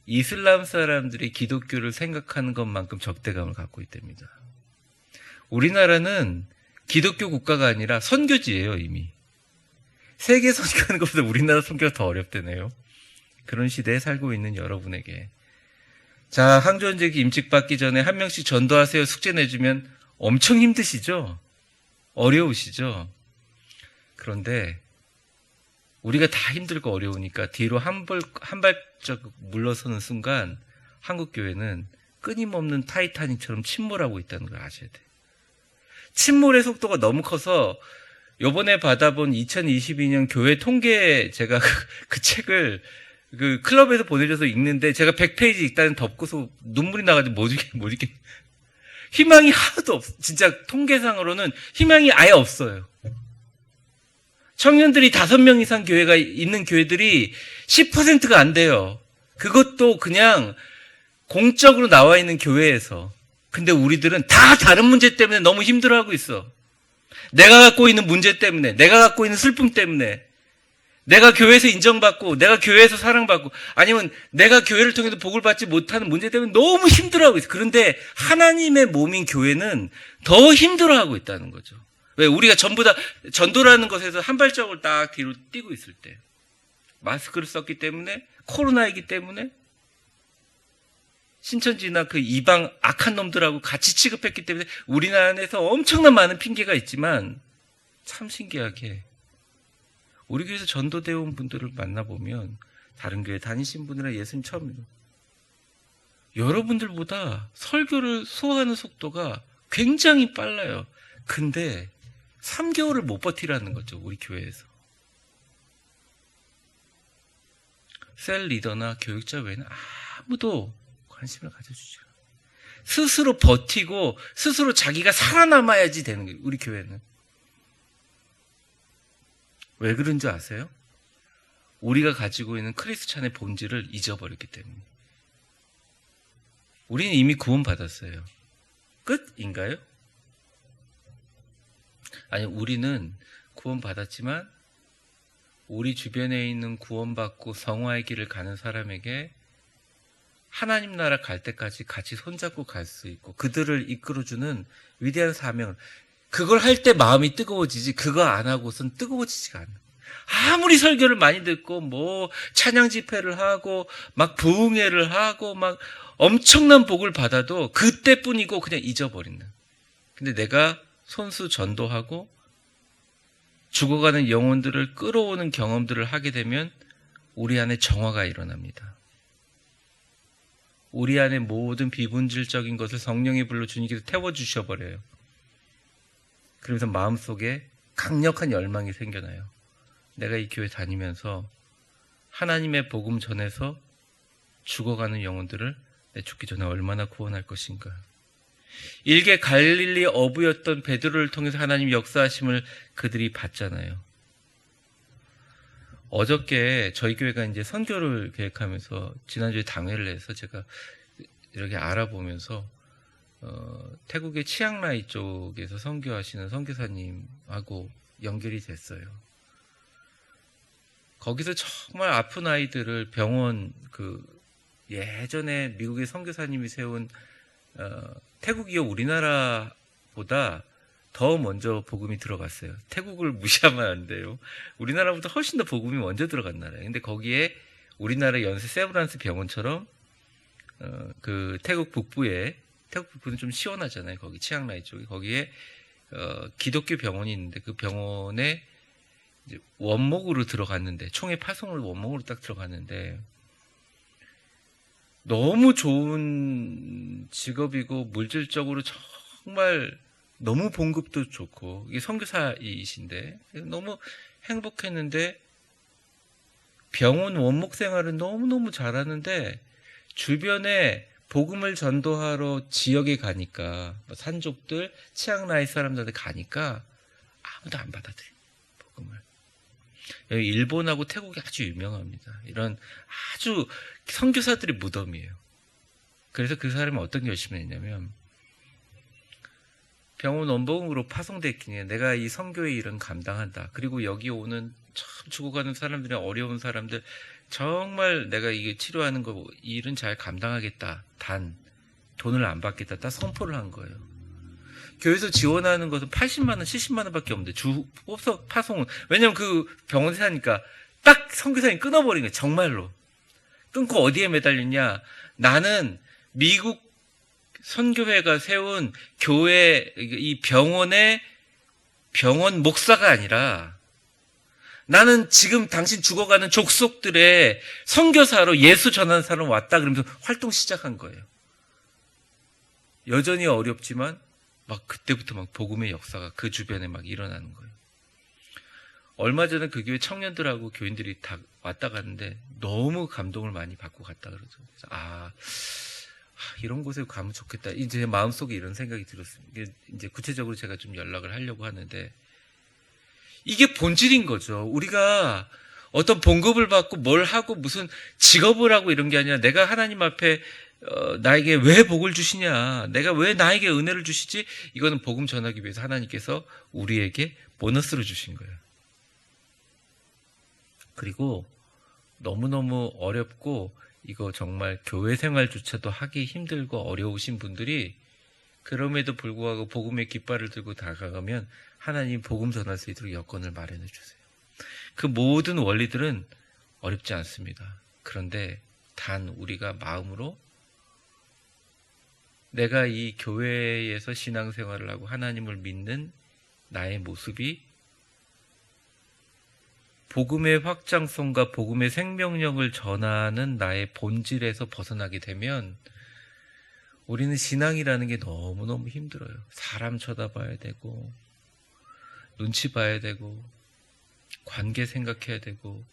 이슬람 사람들이 기독교를 생각하는 것만큼 적대감을 갖고 있답니다. 우리나라는 기독교 국가가 아니라 선교지예요, 이미. 세계 선교하는 것보다 우리나라 선교가 더 어렵다네요. 그런 시대에 살고 있는 여러분에게. 자, 항전제기 임직받기 전에 한 명씩 전도하세요 숙제 내주면 엄청 힘드시죠? 어려우시죠? 그런데 우리가 다 힘들고 어려우니까 뒤로 한 발짝 물러서는 순간 한국교회는 끊임없는 타이타닉처럼 침몰하고 있다는 걸 아셔야 돼요. 침몰의 속도가 너무 커서 요번에 받아본 2022년 교회 통계 제가 그 책을 그 클럽에서 보내줘서 읽는데 제가 100페이지 읽다는 덮고서 눈물이 나가지고 못 읽겠. 희망이 하나도 없어. 진짜 통계상으로는 희망이 아예 없어요. 청년들이 5명 이상 교회가 있는 교회들이 10%가 안 돼요. 그것도 그냥 공적으로 나와 있는 교회에서. 근데 우리들은 다 다른 문제 때문에 너무 힘들어하고 있어. 내가 갖고 있는 문제 때문에, 내가 갖고 있는 슬픔 때문에, 내가 교회에서 인정받고, 내가 교회에서 사랑받고, 아니면 내가 교회를 통해서 복을 받지 못하는 문제 때문에 너무 힘들어하고 있어. 그런데 하나님의 몸인 교회는 더 힘들어하고 있다는 거죠. 왜? 우리가 전부 다 전도라는 것에서 한 발짝을 딱 뒤로 뛰고 있을 때. 마스크를 썼기 때문에, 코로나이기 때문에, 신천지나 그 이방 악한 놈들하고 같이 취급했기 때문에 우리나라 안에서 엄청난 많은 핑계가 있지만 참 신기하게 우리 교회에서 전도되어 온 분들을 만나보면 다른 교회 다니신 분이나 예수님 처음으로 여러분들보다 설교를 소화하는 속도가 굉장히 빨라요. 근데 3개월을 못 버티라는 거죠. 우리 교회에서. 셀 리더나 교육자 외에는 아무도 관심을 가져주지 않아요. 스스로 버티고 스스로 자기가 살아남아야지 되는 거예요. 우리 교회는. 왜 그런 줄 아세요? 우리가 가지고 있는 크리스찬의 본질을 잊어버렸기 때문에. 우리는 이미 구원받았어요. 끝인가요? 아니, 우리는 구원받았지만 우리 주변에 있는 구원받고 성화의 길을 가는 사람에게 하나님 나라 갈 때까지 같이 손잡고 갈 수 있고 그들을 이끌어주는 위대한 사명을, 그걸 할 때 마음이 뜨거워지지 그거 안 하고선 뜨거워지지가 않아. 아무리 설교를 많이 듣고 뭐 찬양 집회를 하고 막 부흥회를 하고 막 엄청난 복을 받아도 그때뿐이고 그냥 잊어버린다. 근데 내가 손수 전도하고 죽어가는 영혼들을 끌어오는 경험들을 하게 되면 우리 안에 정화가 일어납니다. 우리 안에 모든 비본질적인 것을 성령의 불로 주님께서 태워주셔버려요. 그러면서 마음속에 강력한 열망이 생겨나요. 내가 이 교회 다니면서 하나님의 복음 전해서 죽어가는 영혼들을 내 죽기 전에 얼마나 구원할 것인가. 일개 갈릴리 어부였던 베드로를 통해서 하나님 역사하심을 그들이 봤잖아요. 어저께 저희 교회가 이제 선교를 계획하면서 지난주에 당회를 해서 제가 이렇게 알아보면서 태국의 치앙라이 쪽에서 선교하시는 선교사님하고 연결이 됐어요. 거기서 정말 아픈 아이들을 병원 예전에 미국의 선교사님이 세운 태국이요 우리나라보다 더 먼저 복음이 들어갔어요. 태국을 무시하면 안 돼요. 우리나라보다 훨씬 더 복음이 먼저 들어간 나라예요. 근데 거기에 우리나라 연세 세브란스 병원처럼 그 태국 북부는 좀 시원하잖아요. 거기 치앙라이 쪽에 거기에 기독교 병원이 있는데 그 병원에 이제 원목으로 들어갔는데 총회 파송을 원목으로 딱 들어갔는데 너무 좋은 직업이고 물질적으로 정말 너무 봉급도 좋고 이게 선교사이신데 너무 행복했는데 병원 원목 생활은 너무너무 잘하는데 주변에 복음을 전도하러 지역에 가니까 산족들, 치앙라이 사람들한테 가니까 아무도 안 받아들여요. 복음을. 여기 일본하고 태국이 아주 유명합니다. 이런 아주 선교사들의 무덤이에요. 그래서 그 사람은 어떤 결심을 했냐면 병원 원복음으로 파송됐기에 내가 이 선교의 일은 감당한다. 그리고 여기 오는 참 죽어가는 사람들이 어려운 사람들 정말 내가 이게 치료하는 거 일은 잘 감당하겠다. 단 돈을 안 받겠다. 딱 선포를 한 거예요. 교회에서 지원하는 것은 80만 원, 70만 원밖에 없는데 주 파송은 왜냐면 그 병원 사니까 딱 선교사님 끊어버린 거예요. 정말로 끊고 어디에 매달렸냐? 나는 미국 선교회가 세운 교회 이 병원의 병원 목사가 아니라 나는 지금 당신 죽어가는 족속들의 선교사로 예수 전하는 사람 왔다 그러면서 활동 시작한 거예요. 여전히 어렵지만 막 그때부터 막 복음의 역사가 그 주변에 막 일어나는 거예요. 얼마 전에 그 교회 청년들하고 교인들이 다 왔다 갔는데 너무 감동을 많이 받고 갔다 그러죠. 그래서 이런 곳에 가면 좋겠다. 이제 마음속에 이런 생각이 들었습니다. 이제 구체적으로 제가 좀 연락을 하려고 하는데 이게 본질인 거죠. 우리가 어떤 봉급을 받고 뭘 하고 무슨 직업을 하고 이런 게 아니라 내가 하나님 앞에 나에게 왜 복을 주시냐, 내가 왜 나에게 은혜를 주시지, 이거는 복음 전하기 위해서 하나님께서 우리에게 보너스로 주신 거예요. 그리고 너무너무 어렵고 이거 정말 교회 생활조차도 하기 힘들고 어려우신 분들이 그럼에도 불구하고 복음의 깃발을 들고 다가가면 하나님 복음 전할 수 있도록 여건을 마련해 주세요. 그 모든 원리들은 어렵지 않습니다. 그런데 단 우리가 마음으로 내가 이 교회에서 신앙생활을 하고 하나님을 믿는 나의 모습이 복음의 확장성과 복음의 생명력을 전하는 나의 본질에서 벗어나게 되면 우리는 신앙이라는 게 너무너무 힘들어요. 사람 쳐다봐야 되고 눈치 봐야 되고 관계 생각해야 되고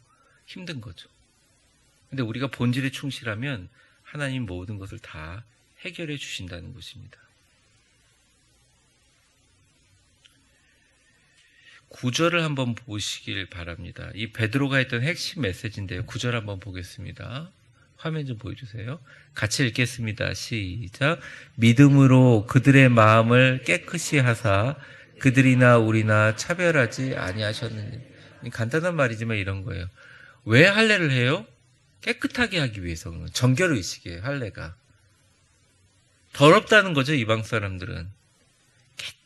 힘든 거죠. 근데 우리가 본질에 충실하면 하나님 모든 것을 다 해결해 주신다는 것입니다. 9절을 한번 보시길 바랍니다. 이 베드로가 했던 핵심 메시지인데요. 9절 한번 보겠습니다. 화면 좀 보여주세요. 같이 읽겠습니다. 시작. 믿음으로 그들의 마음을 깨끗이 하사 그들이나 우리나 차별하지 아니하셨느니. 간단한 말이지만 이런 거예요. 왜 할례를 해요? 깨끗하게 하기 위해서. 정결의식이에요. 할례가. 더럽다는 거죠. 이방 사람들은.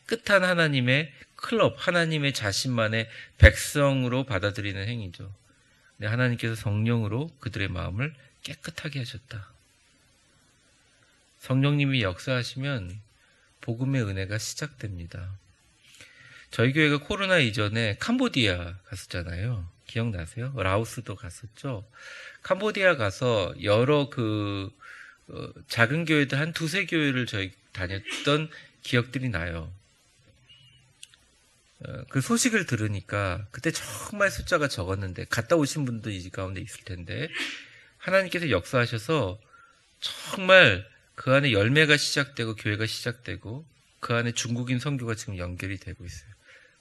깨끗한 하나님의 클럽, 하나님의 자신만의 백성으로 받아들이는 행위죠. 근데 하나님께서 성령으로 그들의 마음을 깨끗하게 하셨다. 성령님이 역사하시면 복음의 은혜가 시작됩니다. 저희 교회가 코로나 이전에 캄보디아 갔었잖아요. 기억나세요? 라오스도 갔었죠. 캄보디아 가서 여러 작은 교회들 한 두세 교회를 저희 다녔던 기억들이 나요. 그 소식을 들으니까 그때 정말 숫자가 적었는데 갔다 오신 분도 이 가운데 있을 텐데 하나님께서 역사하셔서 정말 그 안에 열매가 시작되고 교회가 시작되고 그 안에 중국인 선교가 지금 연결이 되고 있어요.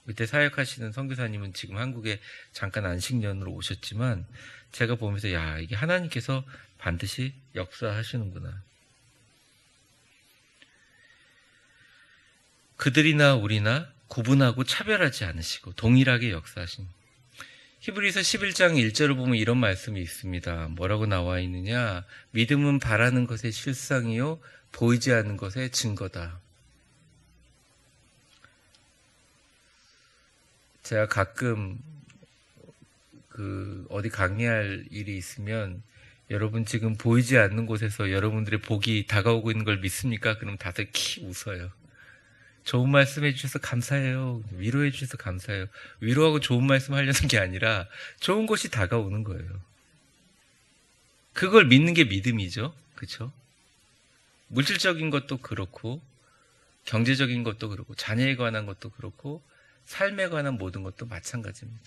그때 사역하시는 선교사님은 지금 한국에 잠깐 안식년으로 오셨지만 제가 보면서 야, 이게 하나님께서 반드시 역사하시는구나. 그들이나 우리나 구분하고 차별하지 않으시고 동일하게 역사하신. 히브리서 11장 1절을 보면 이런 말씀이 있습니다. 뭐라고 나와 있느냐? 믿음은 바라는 것의 실상이요 보이지 않는 것의 증거다. 제가 가끔 어디 강의할 일이 있으면 여러분 지금 보이지 않는 곳에서 여러분들의 복이 다가오고 있는 걸 믿습니까? 그럼 다들 키 웃어요. 좋은 말씀 해주셔서 감사해요. 위로해 주셔서 감사해요. 위로하고 좋은 말씀 하려는 게 아니라 좋은 것이 다가오는 거예요. 그걸 믿는 게 믿음이죠. 그렇죠? 물질적인 것도 그렇고 경제적인 것도 그렇고 자녀에 관한 것도 그렇고 삶에 관한 모든 것도 마찬가지입니다.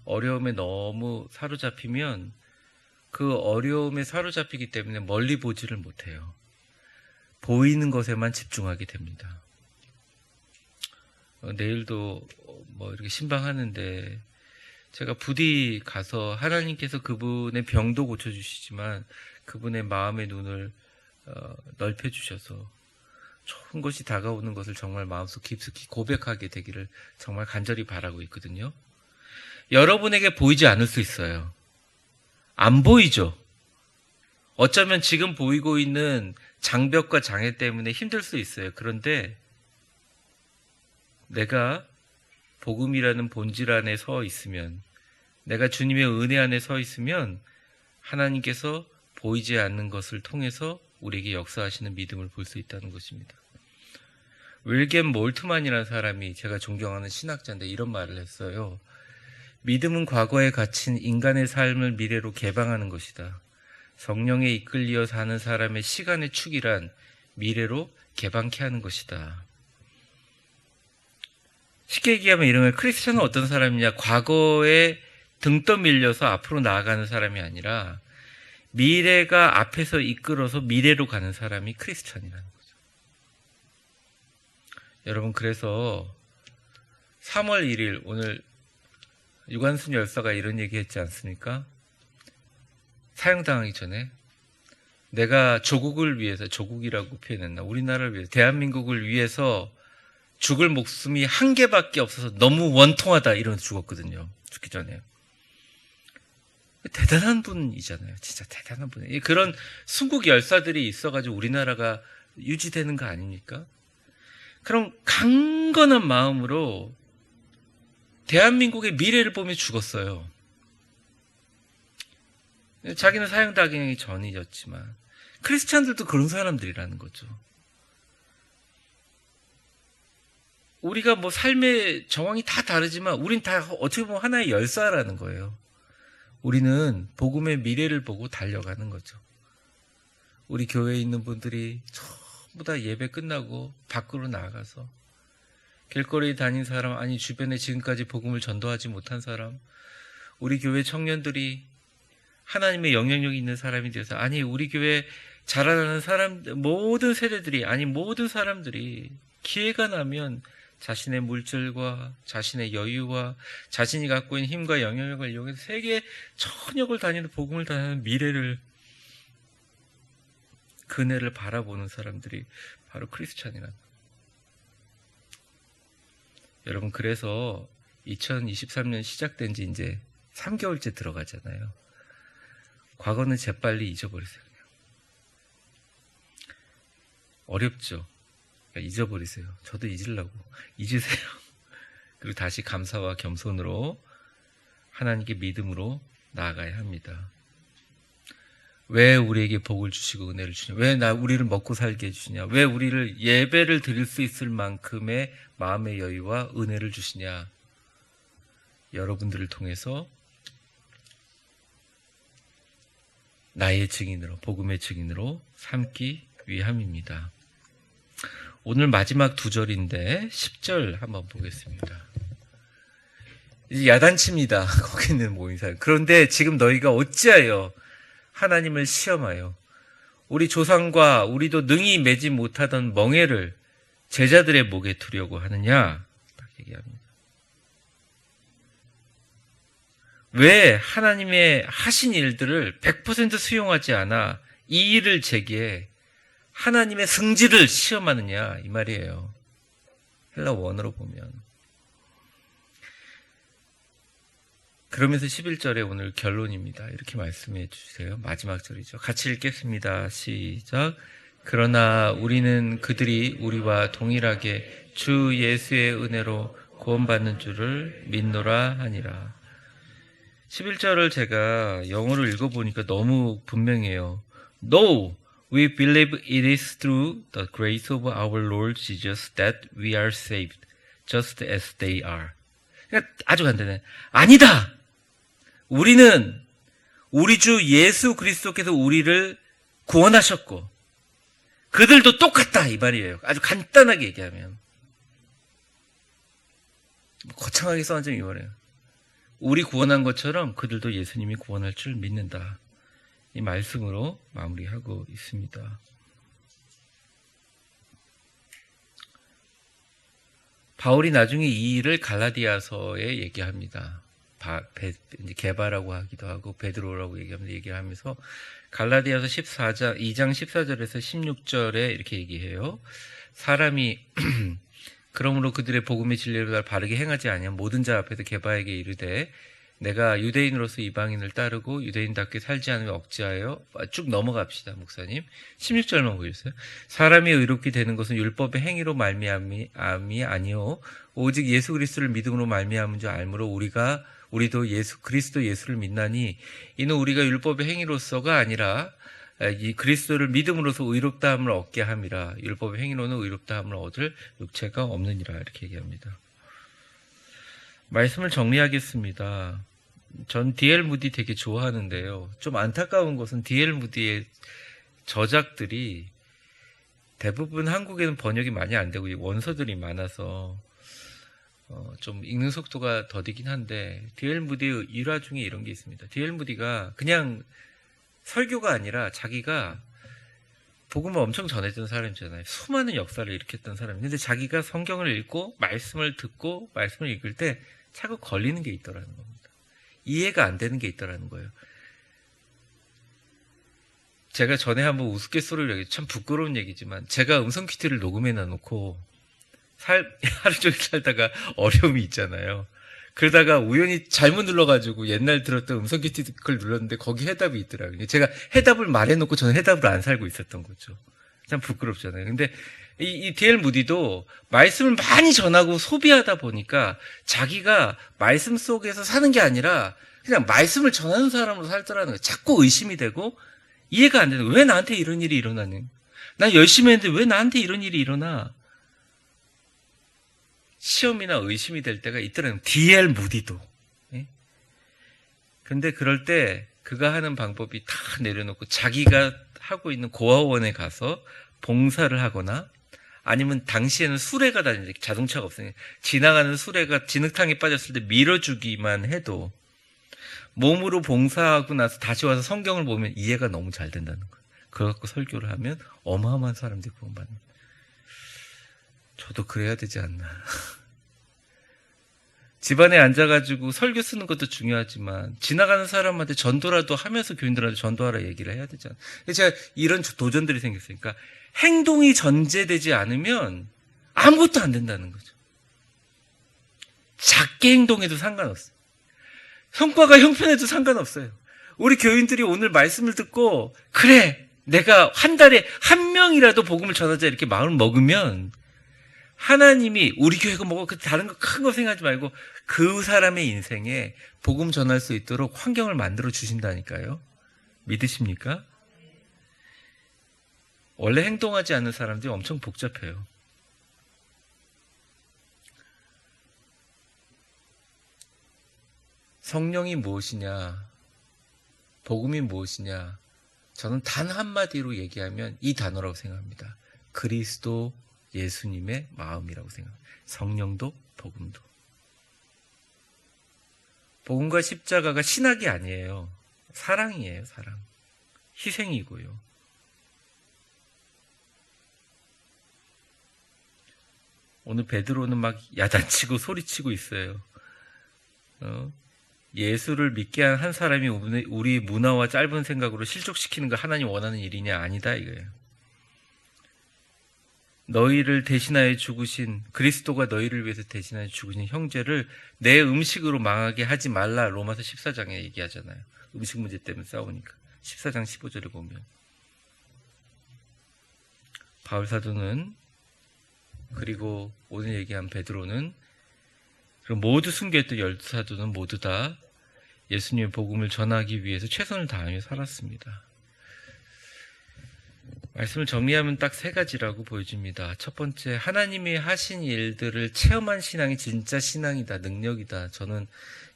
어려움에 너무 사로잡히면 그 어려움에 사로잡히기 때문에 멀리 보지를 못해요. 보이는 것에만 집중하게 됩니다. 내일도 이렇게 신방하는데 제가 부디 가서 하나님께서 그분의 병도 고쳐주시지만 그분의 마음의 눈을 넓혀주셔서 좋은 것이 다가오는 것을 정말 마음속 깊숙이 고백하게 되기를 정말 간절히 바라고 있거든요. 여러분에게 보이지 않을 수 있어요. 안 보이죠. 어쩌면 지금 보이고 있는 장벽과 장애 때문에 힘들 수 있어요. 그런데 내가 복음이라는 본질 안에 서 있으면, 내가 주님의 은혜 안에 서 있으면 하나님께서 보이지 않는 것을 통해서 우리에게 역사하시는 믿음을 볼 수 있다는 것입니다. 윌겜 몰트만이라는 사람이 제가 존경하는 신학자인데 이런 말을 했어요. 믿음은 과거에 갇힌 인간의 삶을 미래로 개방하는 것이다. 성령에 이끌려 사는 사람의 시간의 축이란 미래로 개방케 하는 것이다. 쉽게 얘기하면 이런 거예요. 크리스천은 어떤 사람이냐? 과거에 등 떠밀려서 앞으로 나아가는 사람이 아니라 미래가 앞에서 이끌어서 미래로 가는 사람이 크리스천이라는 거죠. 여러분, 그래서 3월 1일 오늘 유관순 열사가 이런 얘기 했지 않습니까? 사형당하기 전에 내가 조국을 위해서, 조국이라고 표현했나? 우리나라를 위해서, 대한민국을 위해서 죽을 목숨이 한 개밖에 없어서 너무 원통하다 이러면서 죽었거든요. 죽기 전에. 대단한 분이잖아요. 진짜 대단한 분이에요. 그런 순국 열사들이 있어가지고 우리나라가 유지되는 거 아닙니까? 그럼 강건한 마음으로 대한민국의 미래를 보며 죽었어요. 자기는 사형당하기 전이었지만 크리스찬들도 그런 사람들이라는 거죠. 우리가 뭐 삶의 정황이 다 다르지만 우린 다 어떻게 보면 하나의 열사라는 거예요. 우리는 복음의 미래를 보고 달려가는 거죠. 우리 교회에 있는 분들이 전부 다 예배 끝나고 밖으로 나가서 길거리에 다닌 사람, 아니 주변에 지금까지 복음을 전도하지 못한 사람, 우리 교회 청년들이 하나님의 영향력이 있는 사람이 되어서, 아니 우리 교회 자라나는 사람, 모든 세대들이, 아니 모든 사람들이 기회가 나면 자신의 물질과 자신의 여유와 자신이 갖고 있는 힘과 영향력을 이용해서 세계 천역을 다니는 복음을 다니는 미래를, 그네를 바라보는 사람들이 바로 크리스찬이라는. 여러분, 그래서 2023년 시작된 지 이제 3개월째 들어가잖아요. 과거는 재빨리 잊어버리세요. 그냥. 어렵죠. 그러니까 잊어버리세요. 저도 잊으려고. 잊으세요. 그리고 다시 감사와 겸손으로 하나님께 믿음으로 나아가야 합니다. 왜 우리에게 복을 주시고 은혜를 주냐? 왜 우리를 먹고 살게 해주시냐? 왜 우리를 예배를 드릴 수 있을 만큼의 마음의 여유와 은혜를 주시냐? 여러분들을 통해서 나의 증인으로, 복음의 증인으로 삼기 위함입니다. 오늘 마지막 2절인데 10절 한번 보겠습니다. 이제 야단칩니다. 거기 있는 모임사람. 그런데 지금 너희가 어찌하여 하나님을 시험하여 우리 조상과 우리도 능히 매지 못하던 멍에를 제자들의 목에 두려고 하느냐? 딱 얘기합니다. 왜 하나님의 하신 일들을 100% 수용하지 않아 이 일을 제기해 하나님의 성질을 시험하느냐? 이 말이에요. 헬라 원어로 보면. 그러면서 11절에 오늘 결론입니다. 이렇게 말씀해 주세요. 마지막 절이죠. 같이 읽겠습니다. 시작. 그러나 우리는 그들이 우리와 동일하게 주 예수의 은혜로 구원받는 줄을 믿노라 하니라. 11절을 제가 영어로 읽어보니까 너무 분명해요. No, we believe it is through the grace of our Lord Jesus that we are saved, just as they are. 그러니까 아주 간단해. 아니다! 우리는 우리 주 예수 그리스도께서 우리를 구원하셨고 그들도 똑같다 이 말이에요. 아주 간단하게 얘기하면. 거창하게 써놨지만 이 말이에요. 우리 구원한 것처럼 그들도 예수님이 구원할 줄 믿는다. 이 말씀으로 마무리하고 있습니다. 바울이 나중에 이 일을 갈라디아서에 얘기합니다. 개바라고 하기도 하고 베드로라고 얘기하면서 갈라디아서 2장 14절에서 16절에 이렇게 얘기해요. 사람이 그러므로 그들의 복음의 진리를 바르게 행하지 아니하면 모든 자 앞에서 개바에게 이르되 내가 유대인으로서 이방인을 따르고 유대인답게 살지 않으면 억지하여, 쭉 넘어갑시다 목사님. 16절만 보셨어요. 사람이 의롭게 되는 것은 율법의 행위로 말미암이 아니요 오직 예수 그리스도를 믿음으로 말미암은 줄 알므로 우리도 그리스도 예수를 믿나니 이는 우리가 율법의 행위로서가 아니라 이 그리스도를 믿음으로써 의롭다함을 얻게 함이라. 율법의 행위로는 의롭다함을 얻을 육체가 없느니라. 이렇게 얘기합니다. 말씀을 정리하겠습니다. 전 D.L. 무디 되게 좋아하는데요. 좀 안타까운 것은 D.L. 무디의 저작들이 대부분 한국에는 번역이 많이 안 되고 원서들이 많아서 좀 읽는 속도가 더디긴 한데 D.L. 무디의 일화 중에 이런 게 있습니다. D.L. 무디가 그냥 설교가 아니라 자기가 복음을 엄청 전했던 사람이잖아요. 수많은 역사를 일으켰던 사람인데 근데 자기가 성경을 읽고 말씀을 듣고 말씀을 읽을 때 자꾸 걸리는 게 있더라는 겁니다. 이해가 안 되는 게 있더라는 거예요. 제가 전에 한번 우스갯소리를 얘기해, 참 부끄러운 얘기지만 제가 음성 퀴트를 녹음해 놔놓고 하루 종일 살다가 어려움이 있잖아요. 그러다가 우연히 잘못 눌러가지고 옛날 들었던 음성 퀴트를 눌렀는데 거기 해답이 있더라고요. 제가 해답을 말해놓고 저는 해답을 안 살고 있었던 거죠. 참 부끄럽잖아요. 근데 이 D.L. 무디도 말씀을 많이 전하고 소비하다 보니까 자기가 말씀 속에서 사는 게 아니라 그냥 말씀을 전하는 사람으로 살더라는 거예요. 자꾸 의심이 되고 이해가 안 되는 거예요. 왜 나한테 이런 일이 일어나는? 난 열심히 했는데 왜 나한테 이런 일이 일어나? 시험이나 의심이 될 때가 있더라고요. D.L. 무디도. 예? 근데 그럴 때 그가 하는 방법이 다 내려놓고 자기가 하고 있는 고아원에 가서 봉사를 하거나 아니면 당시에는 수레가 다니는데 자동차가 없으니까 지나가는 수레가 진흙탕에 빠졌을 때 밀어주기만 해도 몸으로 봉사하고 나서 다시 와서 성경을 보면 이해가 너무 잘 된다는 거예요. 그거 갖고 설교를 하면 어마어마한 사람들이 구원받는. 저도 그래야 되지 않나. 집안에 앉아가지고 설교 쓰는 것도 중요하지만 지나가는 사람한테 전도라도 하면서 교인들한테 전도하라 얘기를 해야 되잖아요. 제가 이런 도전들이 생겼으니까 행동이 전제되지 않으면 아무것도 안 된다는 거죠. 작게 행동해도 상관없어요. 성과가 형편에도 상관없어요. 우리 교인들이 오늘 말씀을 듣고 그래 내가 한 달에 한 명이라도 복음을 전하자 이렇게 마음을 먹으면 하나님이 우리 교회가 뭐 다른 거 큰 거 생각하지 말고 그 사람의 인생에 복음 전할 수 있도록 환경을 만들어 주신다니까요. 믿으십니까? 원래 행동하지 않는 사람들이 엄청 복잡해요. 성령이 무엇이냐, 복음이 무엇이냐, 저는 단 한마디로 얘기하면 이 단어라고 생각합니다. 그리스도 예수님의 마음이라고 생각합니다. 성령도 복음도. 복음과 십자가가 신학이 아니에요. 사랑이에요, 사랑. 희생이고요. 오늘 베드로는 막 야단치고 소리치고 있어요. 예수를 믿게 한 한 사람이 우리 문화와 짧은 생각으로 실족시키는 거 하나님 원하는 일이냐? 아니다 이거예요. 너희를 대신하여 죽으신 그리스도가 너희를 위해서 대신하여 죽으신 형제를 내 음식으로 망하게 하지 말라. 로마서 14장에 얘기하잖아요. 음식 문제 때문에 싸우니까. 14장 15절에 보면 바울 사도는 그리고 오늘 얘기한 베드로는 그리고 모두 순교했던 12사도는 모두 다 예수님의 복음을 전하기 위해서 최선을 다하며 살았습니다. 말씀을 정리하면 딱 세 가지라고 보여집니다. 첫 번째, 하나님이 하신 일들을 체험한 신앙이 진짜 신앙이다, 능력이다. 저는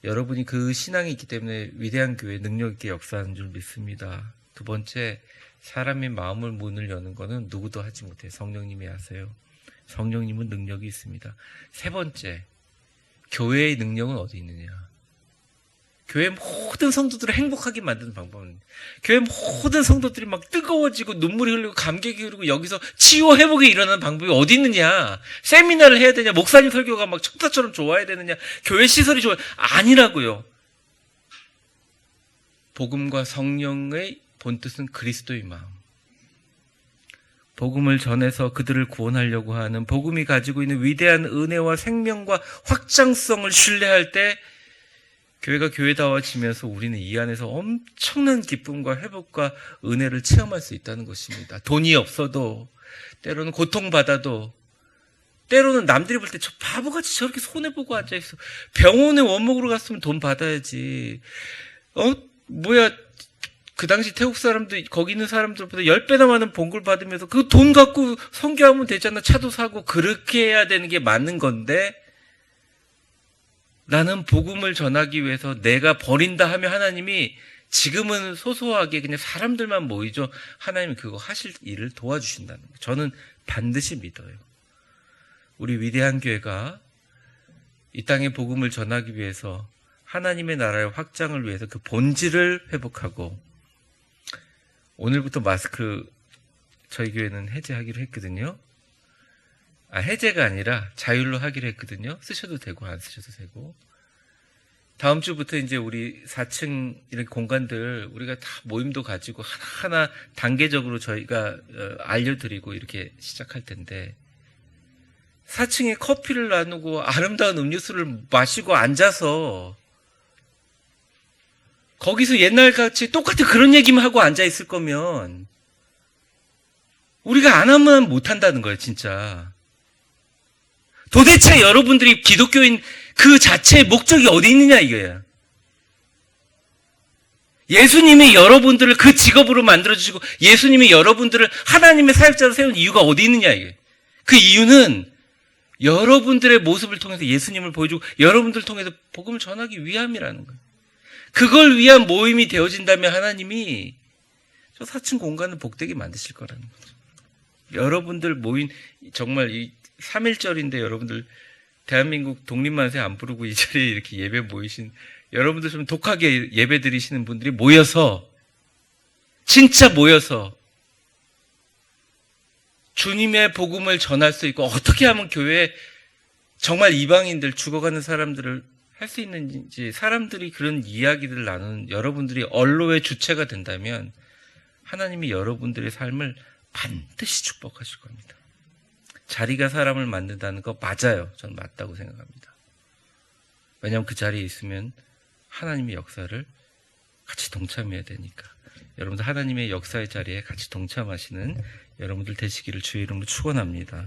여러분이 그 신앙이 있기 때문에 위대한 교회 능력 있게 역사하는 줄 믿습니다. 두 번째, 사람의 마음을 문을 여는 것은 누구도 하지 못해요. 성령님이 하세요. 성령님은 능력이 있습니다. 세 번째, 교회의 능력은 어디 있느냐? 교회 모든 성도들을 행복하게 만드는 방법은 교회 모든 성도들이 막 뜨거워지고 눈물이 흘리고 감격이 흐르고 여기서 치유 회복이 일어나는 방법이 어디 있느냐? 세미나를 해야 되냐? 목사님 설교가 막 천사처럼 좋아야 되느냐? 교회 시설이 좋아야 아니라고요. 복음과 성령의 본뜻은 그리스도의 마음. 복음을 전해서 그들을 구원하려고 하는 복음이 가지고 있는 위대한 은혜와 생명과 확장성을 신뢰할 때 교회가 교회다워지면서 우리는 이 안에서 엄청난 기쁨과 회복과 은혜를 체험할 수 있다는 것입니다. 돈이 없어도, 때로는 고통받아도, 때로는 남들이 볼 때 저 바보같이 저렇게 손해보고 앉아있어. 병원에 원목으로 갔으면 돈 받아야지. 그 당시 태국 사람들, 거기 있는 사람들보다 10배나 많은 봉급을 받으면서 그 돈 갖고 선교하면 되잖아. 차도 사고. 그렇게 해야 되는 게 맞는 건데, 나는 복음을 전하기 위해서 내가 버린다 하면 하나님이 지금은 소소하게 그냥 사람들만 모이죠. 하나님이 그거 하실 일을 도와주신다는 거예요. 저는 반드시 믿어요. 우리 위대한 교회가 이 땅에 복음을 전하기 위해서 하나님의 나라의 확장을 위해서 그 본질을 회복하고 오늘부터 마스크 저희 교회는 해제하기로 했거든요. 해제가 아니라 자율로 하기로 했거든요. 쓰셔도 되고 안 쓰셔도 되고. 다음 주부터 이제 우리 4층 이렇게 공간들 우리가 다 모임도 가지고 하나하나 단계적으로 저희가 알려드리고 이렇게 시작할 텐데 4층에 커피를 나누고 아름다운 음료수를 마시고 앉아서 거기서 옛날같이 똑같은 그런 얘기만 하고 앉아있을 거면 우리가 안 하면 못한다는 거예요, 진짜. 도대체 여러분들이 기독교인 그 자체의 목적이 어디 있느냐 이거야. 예수님이 여러분들을 그 직업으로 만들어주시고 예수님이 여러분들을 하나님의 사역자로 세운 이유가 어디 있느냐 이게. 그 이유는 여러분들의 모습을 통해서 예수님을 보여주고 여러분들 통해서 복음을 전하기 위함이라는 거예요. 그걸 위한 모임이 되어진다면 하나님이 저 4층 공간을 복되게 만드실 거라는 거죠. 여러분들 모인 정말 이 3.1절인데 여러분들 대한민국 독립만세 안 부르고 이 자리에 이렇게 예배 모이신 여러분들 좀 독하게 예배 드리시는 분들이 모여서 진짜 모여서 주님의 복음을 전할 수 있고 어떻게 하면 교회에 정말 이방인들 죽어가는 사람들을 할 수 있는지 사람들이 그런 이야기들을 나누는 여러분들이 언로의 주체가 된다면 하나님이 여러분들의 삶을 반드시 축복하실 겁니다. 자리가 사람을 만든다는 거 맞아요. 저는 맞다고 생각합니다. 왜냐하면 그 자리에 있으면 하나님의 역사를 같이 동참해야 되니까. 여러분들 하나님의 역사의 자리에 같이 동참하시는 여러분들 되시기를 주의 이름으로 축원합니다.